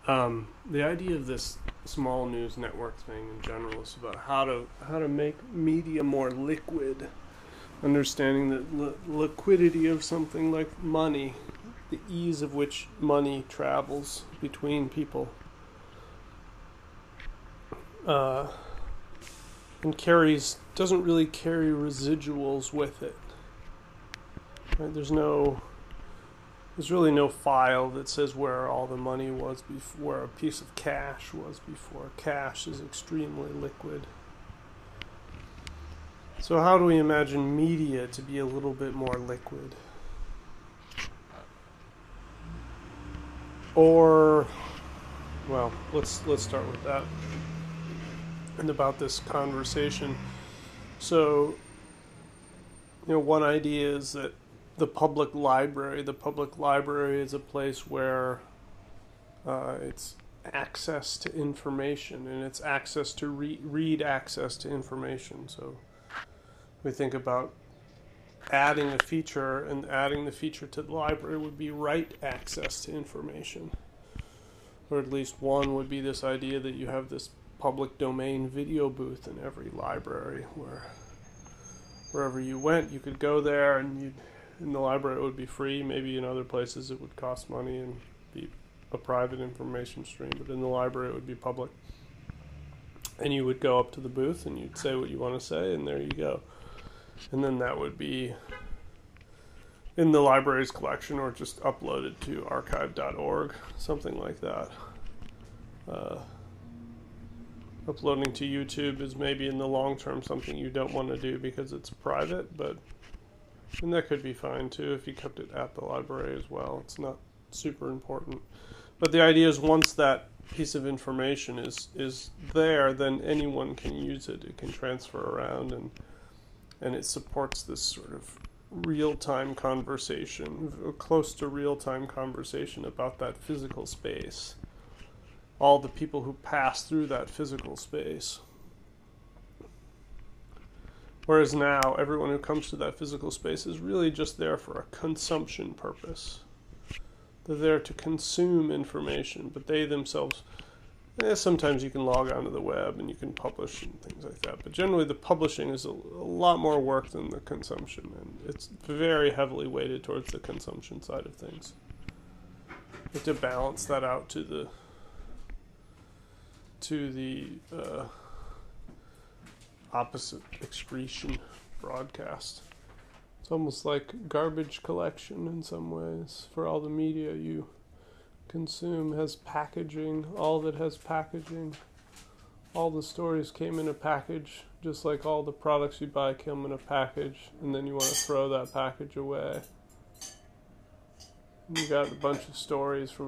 The idea of this small news network thing in general is about how to make media more liquid, understanding the liquidity of something like money, the ease of which money travels between people, and doesn't really carry residuals with it. Right? There's really no file that says where all the money was before, where a piece of cash was before. Cash is extremely liquid. So how do we imagine media to be a little bit more liquid? Or, well, let's start with that. And about this conversation. So, one idea is that the public library is a place where it's access to information, and it's access to read access to information. So we think about adding a feature, and adding the feature to the library would be write access to information. Or at least one would be this idea that you have this public domain video booth in every library, where wherever you went, you could go there, and in the library it would be free. Maybe in other places it would cost money and be a private information stream, but in the library it would be public. And you would go up to the booth and you'd say what you want to say, and there you go. And then that would be in the library's collection, or just uploaded to archive.org, something like that. Uploading to YouTube is maybe in the long term something you don't want to do because it's private, and that could be fine too if you kept it at the library as well. It's not super important. But the idea is once that piece of information is there, then anyone can use it. It can transfer around, and it supports this sort of real-time conversation, close to real-time conversation about that physical space. All the people who pass through that physical space. Whereas now, everyone who comes to that physical space is really just there for a consumption purpose. They're there to consume information, but they themselves, sometimes you can log onto the web and you can publish and things like that, but generally the publishing is a lot more work than the consumption, and it's very heavily weighted towards the consumption side of things. You have to balance that out to the opposite excretion broadcast. It's almost like garbage collection in some ways. For all the media you consume has packaging, all of it has packaging. All the stories came in a package, just like all the products you buy come in a package, and then you want to throw that package away. And you got a bunch of stories from